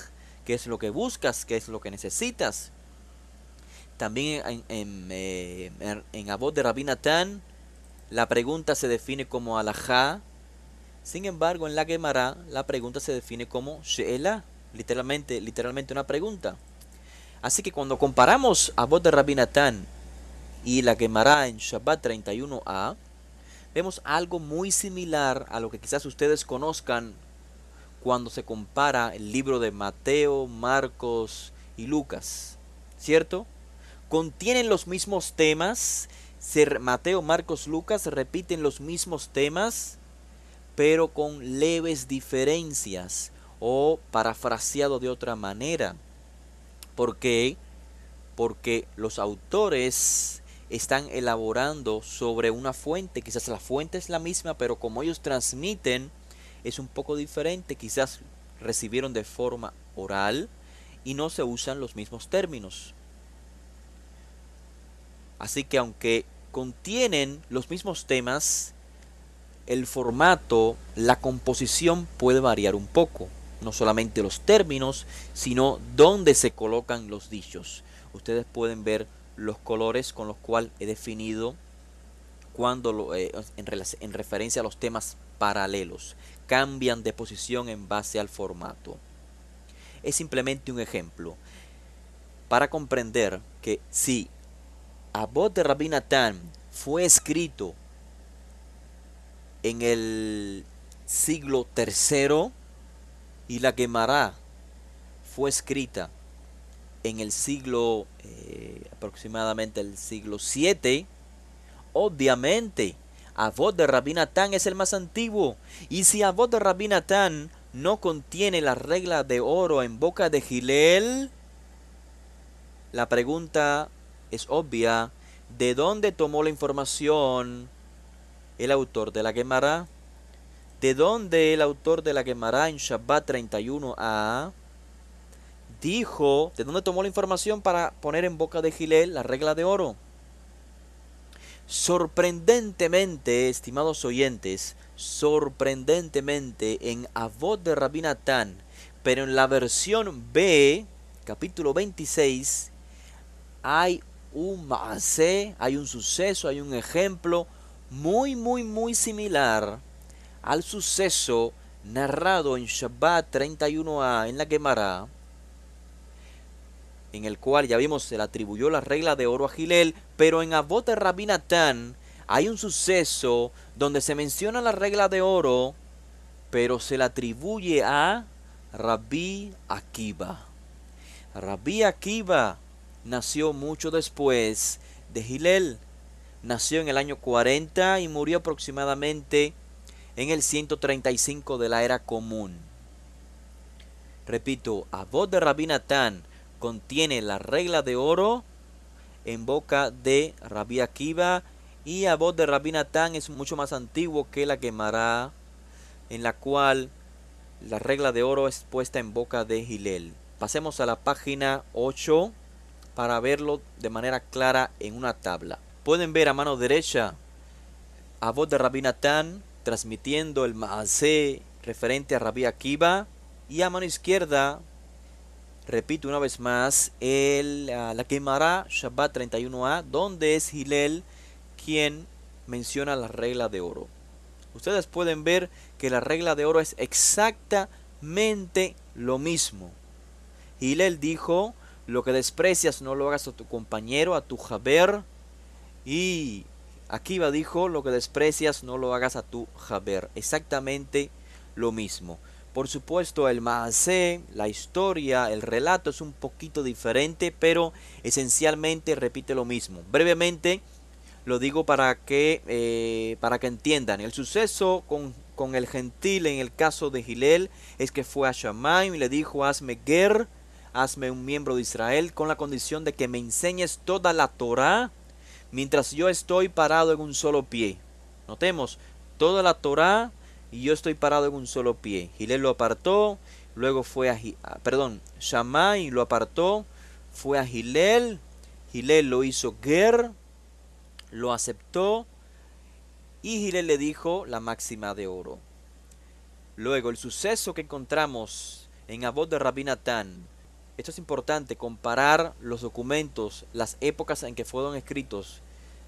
¿qué es lo que buscas? ¿Qué es lo que necesitas? También en Avot de Rabbi Natán, la pregunta se define como alajá. Sin embargo, en la Gemara, la pregunta se define como she'elah, literalmente una pregunta. Así que cuando comparamos Avot de Rabbi Natán y la Gemara en Shabbat 31a, vemos algo muy similar a lo que quizás ustedes conozcan cuando se compara el libro de Mateo, Marcos y Lucas, ¿cierto? Contienen los mismos temas, Mateo, Marcos, Lucas repiten los mismos temas, pero con leves diferencias o parafraseado de otra manera. ¿Por qué? Porque los autores están elaborando sobre una fuente, quizás la fuente es la misma, pero como ellos transmiten es un poco diferente, quizás recibieron de forma oral y no se usan los mismos términos. Así que aunque contienen los mismos temas, el formato, la composición puede variar un poco. No solamente los términos, sino dónde se colocan los dichos. Ustedes pueden ver los colores con los cuales he definido en referencia a los temas paralelos. Cambian de posición en base al formato. Es simplemente un ejemplo para comprender que si Avot de Rabbi Natán fue escrito en el siglo III y la Gemara fue escrita en el siglo aproximadamente el siglo VII, obviamente Avot de Rabbi Natán es el más antiguo. Y si Avot de Rabbi Natán no contiene la regla de oro en boca de Hillel, la pregunta es obvia. ¿De dónde tomó la información el autor de la Gemara? ¿De dónde el autor de la Gemara en Shabbat 31a dijo, de dónde tomó la información para poner en boca de Hillel la regla de oro? Sorprendentemente, estimados oyentes, sorprendentemente en Avot de Rabbi Natán, pero en la versión B, capítulo 26, hay un maasé, hay un suceso, hay un ejemplo muy similar al suceso narrado en Shabbat 31a en la Gemara, en el cual ya vimos se le atribuyó la regla de oro a Hillel, pero en Avot de Rabbi Natán hay un suceso donde se menciona la regla de oro, pero se le atribuye a Rabbi Akiva. Rabbi Akiva nació mucho después de Hillel. Nació en el año 40 y murió aproximadamente en el 135 de la era común. Repito, Avot de Rabbi Natán contiene la regla de oro en boca de Rabbi Akiva, y Avot de Rabbi Natán es mucho más antiguo que la Gemara, en la cual la regla de oro es puesta en boca de Hillel. Pasemos a la página 8 para verlo de manera clara en una tabla. Pueden ver a mano derecha Avot de Rabbi Natán transmitiendo el Maaseh referente a Rabbi Akiva, y a mano izquierda, repito una vez más, la Gemara Shabbat 31a, donde es Hillel quien menciona la regla de oro. Ustedes pueden ver que la regla de oro es exactamente lo mismo. Hillel dijo: lo que desprecias no lo hagas a tu compañero, a tu Jaber. Y Akiva dijo: lo que desprecias no lo hagas a tu Jaber. Exactamente lo mismo. Por supuesto, el Maaseh, la historia, el relato es un poquito diferente, pero esencialmente repite lo mismo. Brevemente lo digo para que entiendan. El suceso con el gentil en el caso de Hillel es que fue a Shammai y le dijo: hazme ger, hazme un miembro de Israel, con la condición de que me enseñes toda la Torá mientras yo estoy parado en un solo pie. Notemos, toda la Torá y yo estoy parado en un solo pie. Hillel lo apartó, luego fue Shammai lo apartó, fue a Hillel, Hillel lo hizo ger, lo aceptó, y Hillel le dijo la máxima de oro. Luego, el suceso que encontramos en Avot de Rabbi Natán. Esto es importante, comparar los documentos, las épocas en que fueron escritos.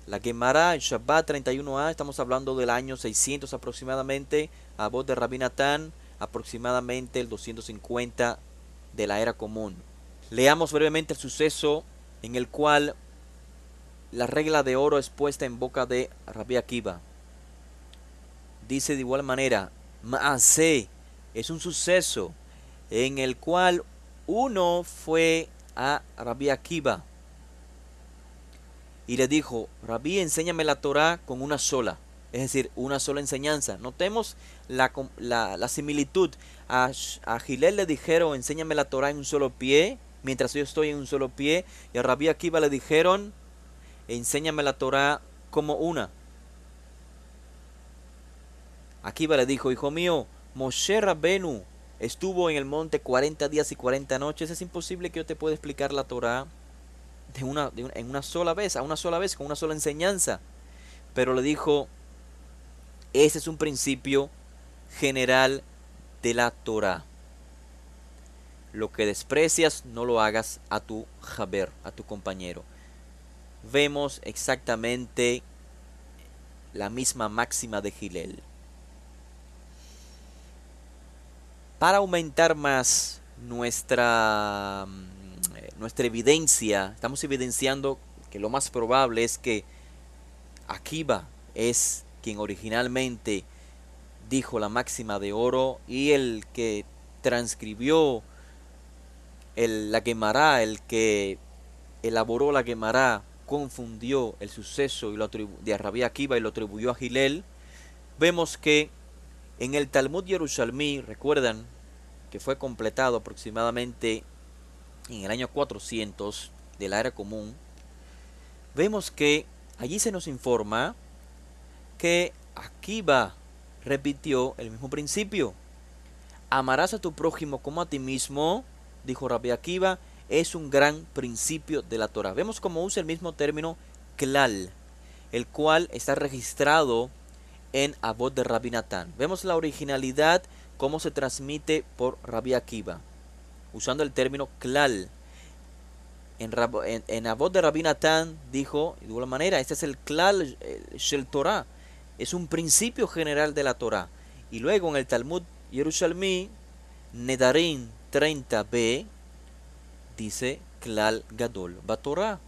La Gemara, el Shabbat 31a, estamos hablando del año 600 aproximadamente. Avot de Rabbi Natán, aproximadamente el 250 de la era común. Leamos brevemente el suceso en el cual la regla de oro es puesta en boca de Rabbi Akiva. Dice de igual manera: Maaseh es un suceso en el cual uno fue a Rabbi Akiva y le dijo: Rabbi, enséñame la Torá con una sola, es decir, una sola enseñanza. Notemos la similitud. A Hillel le dijeron: enséñame la Torá en un solo pie, mientras yo estoy en un solo pie, y a Rabbi Akiva le dijeron: enséñame la Torá como una. Akiva le dijo: hijo mío, Moshe Rabbenu estuvo en el monte 40 días y 40 noches. Es imposible que yo te pueda explicar la Torá en una sola vez, con una sola enseñanza. Pero le dijo: ese es un principio general de la Torá. Lo que desprecias no lo hagas a tu Jaber, a tu compañero. Vemos exactamente la misma máxima de Hillel. Para aumentar más nuestra evidencia, estamos evidenciando que lo más probable es que Akiva es quien originalmente dijo la máxima de oro, y el que transcribió la Gemara, el que elaboró la Gemara, confundió el suceso de Rabbi Akiva y lo atribuyó a Hillel. Vemos que en el Talmud Yerushalmi, recuerdan que fue completado aproximadamente en el año 400 de la era común, vemos que allí se nos informa que Akiva repitió el mismo principio. Amarás a tu prójimo como a ti mismo, dijo Rabbi Akiva, es un gran principio de la Torah. Vemos cómo usa el mismo término klal, el cual está registrado en Avot de Rabbi Natán. Vemos la originalidad, cómo se transmite por Rabbi Akiva, usando el término klal. En Avot de Rabbi Natán dijo de igual manera: este es el klal shel Torah, es un principio general de la Torah. Y luego en el Talmud Yerushalmi, Nedarim 30b, dice Klal Gadol Batorá.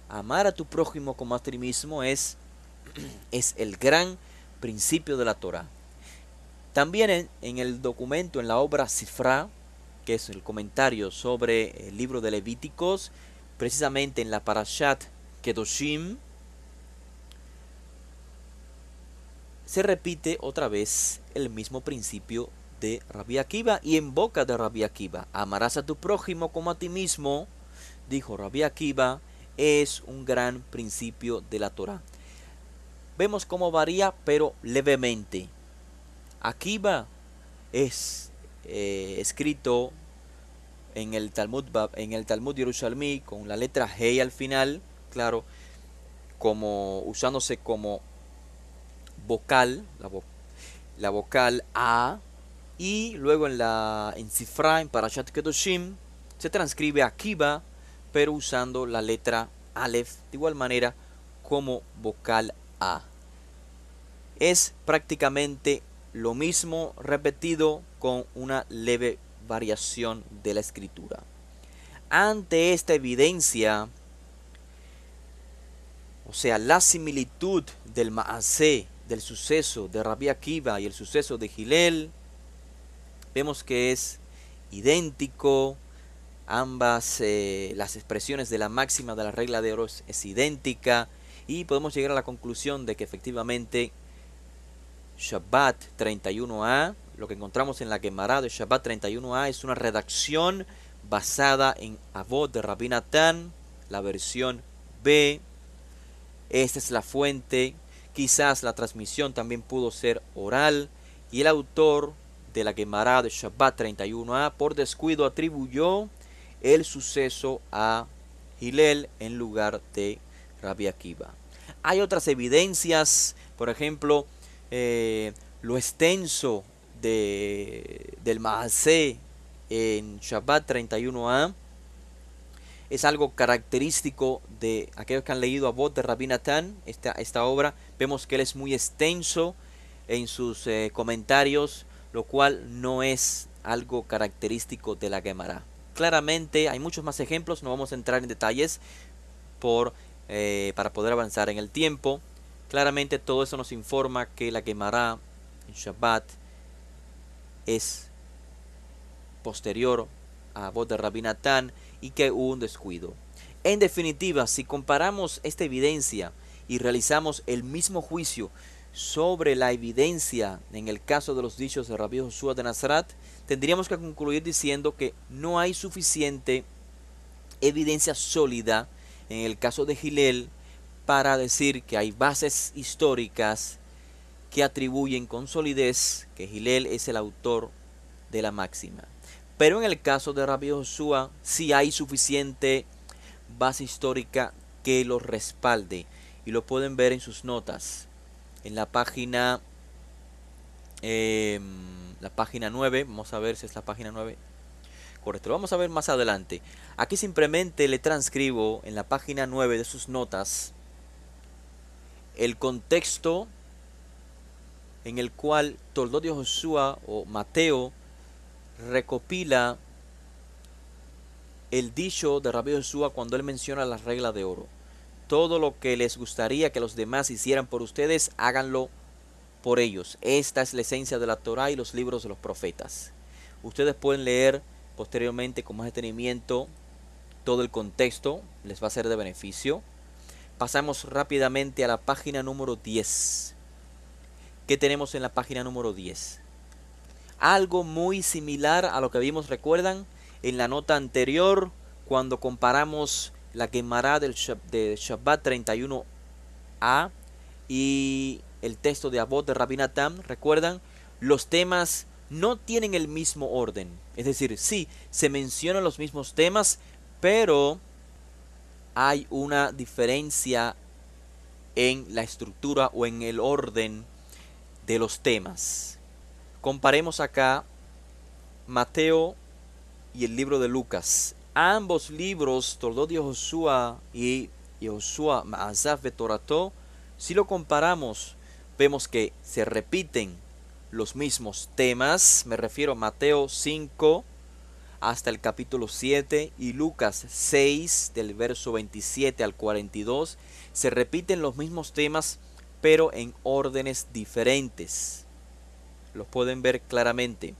Amar a tu prójimo como a ti mismo es el gran principio de la Torá. También en el documento, en la obra Sifra, que es el comentario sobre el libro de Levíticos, precisamente en la Parashat Kedoshim, se repite otra vez el mismo principio de Rabbi Akiva y en boca de Rabbi Akiva. Amarás a tu prójimo como a ti mismo, dijo Rabbi Akiva, es un gran principio de la Torá. Vemos cómo varía, pero levemente. Akiva es escrito en el Talmud Yerushalmi con la letra Hei al final, claro, usándose como vocal, la vocal A, y luego en Sifra, en Parashat Kedoshim, se transcribe Akiva, pero usando la letra Aleph, de igual manera como vocal A. Es prácticamente lo mismo repetido con una leve variación de la escritura. Ante esta evidencia, o sea, la similitud del Maaseh, del suceso de Rabbi Akiva y el suceso de Hillel, vemos que es idéntico. Ambas, las expresiones de la máxima de la regla de oro es idéntica, y podemos llegar a la conclusión de que efectivamente Shabbat 31a, lo que encontramos en la Gemara de Shabbat 31a, es una redacción basada en Avot de Rabbi Natán, la versión B. Esta es la fuente. Quizás la transmisión también pudo ser oral, y el autor de la Gemara de Shabbat 31a por descuido atribuyó el suceso a Hillel en lugar de Rabbi Akiva. Hay otras evidencias, por ejemplo, lo extenso del Maaseh en Shabbat 31a es algo característico de aquellos que han leído Avot de Rabbi Natán, esta obra. Vemos que él es muy extenso en sus comentarios, lo cual no es algo característico de la Gemara. Claramente hay muchos más ejemplos, no vamos a entrar en detalles para poder avanzar en el tiempo. Claramente todo eso nos informa que la Gemara en Shabbat es posterior a Avot de Rabbi Natán y que hubo un descuido. En definitiva, si comparamos esta evidencia y realizamos el mismo juicio sobre la evidencia en el caso de los dichos de Rabbi Josué de Nazaret, tendríamos que concluir diciendo que no hay suficiente evidencia sólida en el caso de Hillel para decir que hay bases históricas que atribuyen con solidez que Hillel es el autor de la máxima. Pero en el caso de Rabbi Josué sí hay suficiente base histórica que lo respalde, y lo pueden ver en sus notas en la página 9. Vamos a ver si es la página 9. Correcto, lo vamos a ver más adelante. Aquí simplemente le transcribo en la página 9 de sus notas el contexto en el cual Toldot de Josué o Mateo recopila el dicho de Rabbi Josué cuando él menciona la regla de oro. Todo lo que les gustaría que los demás hicieran por ustedes, háganlo por ellos. Esta es la esencia de la Torá y los libros de los profetas. Ustedes pueden leer posteriormente con más detenimiento todo el contexto, les va a ser de beneficio. Pasamos rápidamente a la página número 10. ¿Qué tenemos en la página número 10? Algo muy similar a lo que vimos, ¿recuerdan? En la nota anterior, cuando comparamos la Gemara de Shabbat 31a y el texto de Avot de Rabbi Natán, ¿recuerdan? Los temas no tienen el mismo orden. Es decir, sí, se mencionan los mismos temas, pero hay una diferencia en la estructura o en el orden de los temas. Comparemos acá Mateo y el libro de Lucas. Ambos libros, Toldot de Josué y Josué Ma'asav Betorato, si lo comparamos, vemos que se repiten los mismos temas. Me refiero a Mateo 5, hasta el capítulo 7 y Lucas 6 del verso 27 al 42 se repiten los mismos temas pero en órdenes diferentes. Los pueden ver claramente.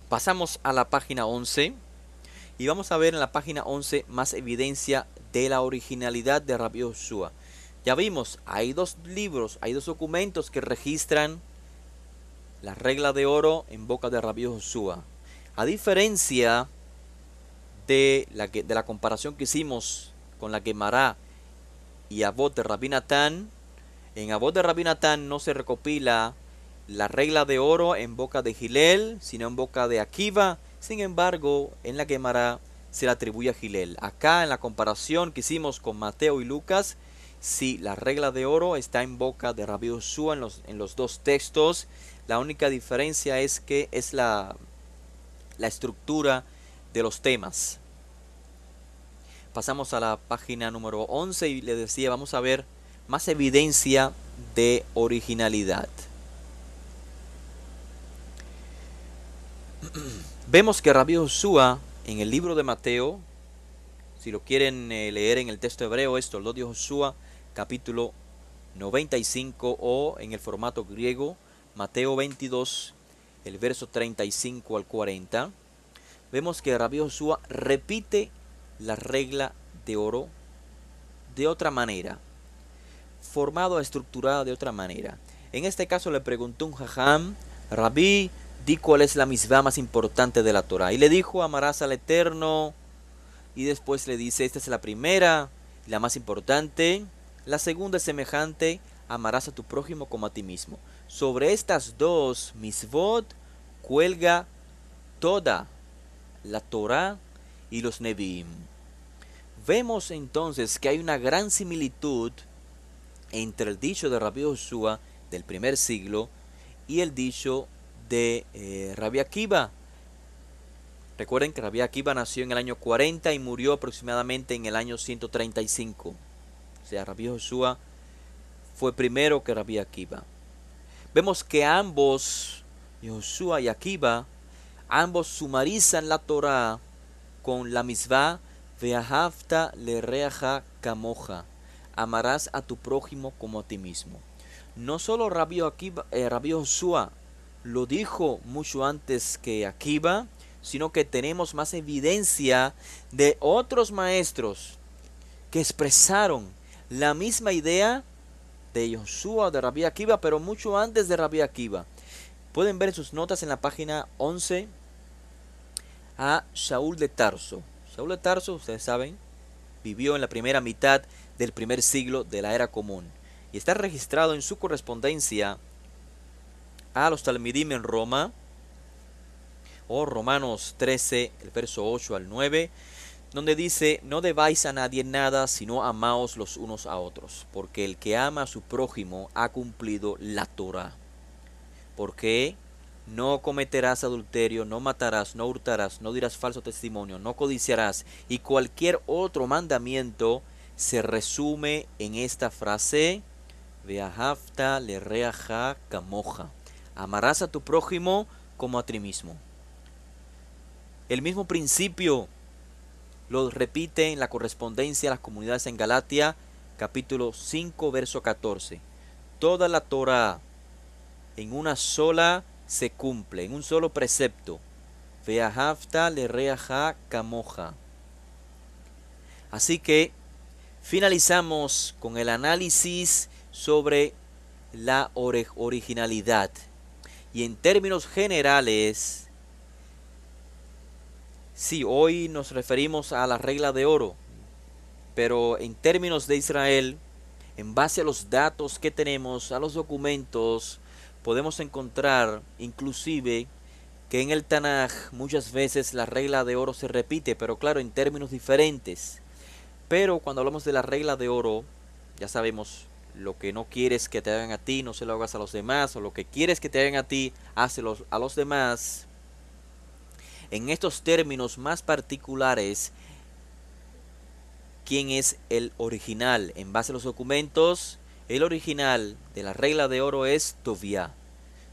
Pasamos a la página 11 y vamos a ver en la página 11 más evidencia de la originalidad de Rabbi Yoshua. Ya vimos, hay dos libros, hay dos documentos que registran la regla de oro en boca de Rabbi Yoshua. A diferencia de la comparación que hicimos con la Gemara y Avot de Rabbi Natán, en Avot de Rabbi Natán no se recopila la regla de oro en boca de Hillel, sino en boca de Akiva. Sin embargo, en la Gemara se le atribuye a Hillel. Acá en la comparación que hicimos con Mateo y Lucas, sí, la regla de oro está en boca de Rabbi Yoshua en los dos textos. La única diferencia es que es la estructura de los temas. Pasamos a la página número 11 y le decía, vamos a ver más evidencia de originalidad. Vemos que Rabbi Yoshua en el libro de Mateo, si lo quieren leer en el texto hebreo, esto, el de Josué, capítulo 95, o en el formato griego, Mateo 22, el verso 35 al 40, vemos que Rabbi Yoshua repite la regla de oro de otra manera, formado, estructurada de otra manera. En este caso le preguntó un jajam, Rabí, di cuál es la misvá más importante de la Torah. Y le dijo, amarás al Eterno. Y después le dice, esta es la primera, la más importante. La segunda es semejante, amarás a tu prójimo como a ti mismo. Sobre estas dos misvot cuelga toda la Torah y los Nevi'im. Vemos entonces que hay una gran similitud entre el dicho de Rabbi Yoshua del primer siglo y el dicho de Rabbi Akiva. Recuerden que Rabbi Akiva nació en el año 40 y murió aproximadamente en el año 135. O sea, Rabbi Yoshua fue primero que Rabbi Akiva. Vemos que ambos, Yoshua y Akiva, ambos sumarizan la Torah con la misvá Ve'ahavta lereaja kamoja. Amarás a tu prójimo como a ti mismo. No solo Rabbi Yoshua lo dijo mucho antes que Akiva, sino que tenemos más evidencia de otros maestros que expresaron la misma idea de Yoshua, de Rabbi Akiva, pero mucho antes de Rabbi Akiva. Pueden ver sus notas en la página 11 a Shaul de Tarso. Shaul de Tarso, ustedes saben, vivió en la primera mitad del primer siglo de la era común y está registrado en su correspondencia a los Talmidim en Roma, o Romanos 13, el verso 8 al 9, donde dice, no debáis a nadie nada, sino amaos los unos a otros, porque el que ama a su prójimo ha cumplido la Torah. Porque no cometerás adulterio, no matarás, no hurtarás, no dirás falso testimonio, no codiciarás, y cualquier otro mandamiento se resume en esta frase, Ve'ahavta lereaja kamoja. Amarás a tu prójimo como a ti mismo. El mismo principio lo repite en la correspondencia a las comunidades en Galatia, capítulo 5, verso 14. Toda la Torah en una sola se cumple, en un solo precepto. Ve'ahavta lereaja kamoja. Así que finalizamos con el análisis sobre la originalidad. Y en términos generales, sí, hoy nos referimos a la regla de oro, pero en términos de Israel, en base a los datos que tenemos, a los documentos, podemos encontrar inclusive que en el Tanaj muchas veces la regla de oro se repite, pero claro, en términos diferentes. Pero cuando hablamos de la regla de oro, ya sabemos, lo que no quieres que te hagan a ti, no se lo hagas a los demás, o lo que quieres que te hagan a ti, hácelo a los demás. En estos términos más particulares, ¿quién es el original? En base a los documentos, el original de la regla de oro es Tobiá.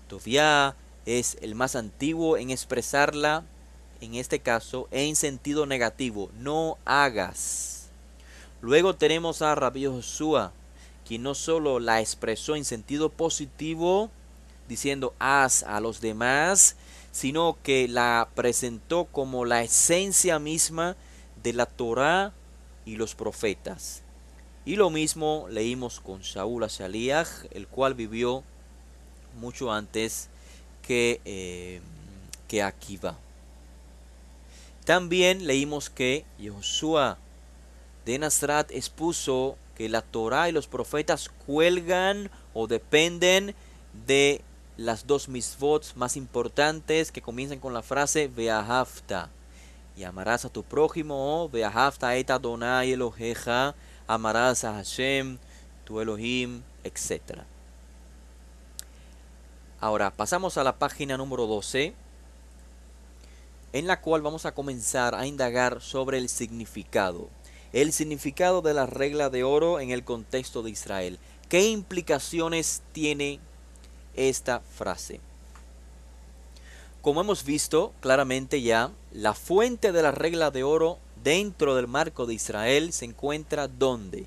Tobiá es el más antiguo en expresarla en este caso en sentido negativo, no hagas. Luego tenemos a Rabbi Joshua, quien no solo la expresó en sentido positivo, diciendo haz a los demás, sino que la presentó como la esencia misma de la Torá y los profetas. Y lo mismo leímos con Shaul HaShaliach, el cual vivió mucho antes que Akiva. También leímos que Josué de Nazaret expuso que la Torá y los profetas cuelgan o dependen de las dos mitzvot más importantes que comienzan con la frase Ve'ahavta. Y amarás a tu prójimo, Ve'ahavta et Adonai Eloheja, amarás a Hashem, tu Elohim, etc. Ahora pasamos a la página número 12, en la cual vamos a comenzar a indagar sobre el significado. El significado de la regla de oro en el contexto de Israel. ¿Qué implicaciones tiene esta frase? Como hemos visto claramente ya, la fuente de la regla de oro dentro del marco de Israel se encuentra ¿dónde?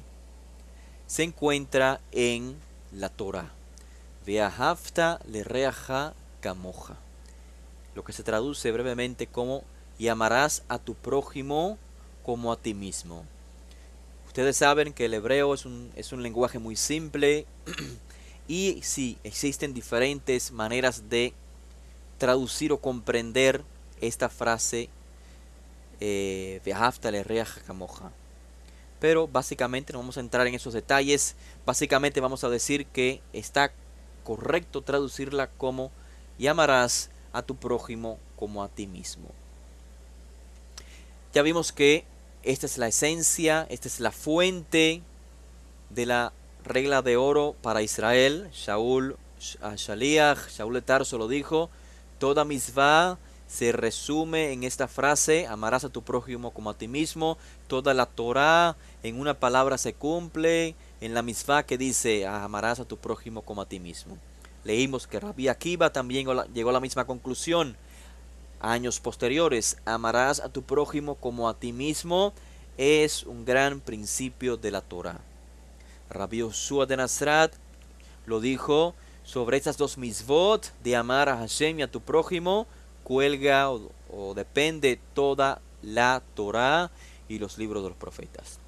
Se encuentra en la Torá. Ve'ahavta lereaja kamoja. Lo que se traduce brevemente como y amarás a tu prójimo como a ti mismo. Ustedes saben que el hebreo es un lenguaje muy simple y sí, existen diferentes maneras de traducir o comprender esta frase Ve'ahavta lereaja kamoja. Pero básicamente no vamos a entrar en esos detalles. Básicamente vamos a decir que está correcto traducirla como y amarás a tu prójimo como a ti mismo. Ya vimos que esta es la esencia, esta es la fuente de la regla de oro para Israel. Shaul HaShaliach, Shaul de Tarso lo dijo, toda mitzvah se resume en esta frase, amarás a tu prójimo como a ti mismo. Toda la Torá en una palabra se cumple en la mitzvah que dice, amarás a tu prójimo como a ti mismo. Leímos que Rabbi Akiva también llegó a la misma conclusión. Años posteriores, amarás a tu prójimo como a ti mismo, es un gran principio de la Torá. Rabbi Joshua de Nazaret lo dijo sobre estas dos mitzvot de amar a Hashem y a tu prójimo, cuelga o depende toda la Torá y los libros de los profetas.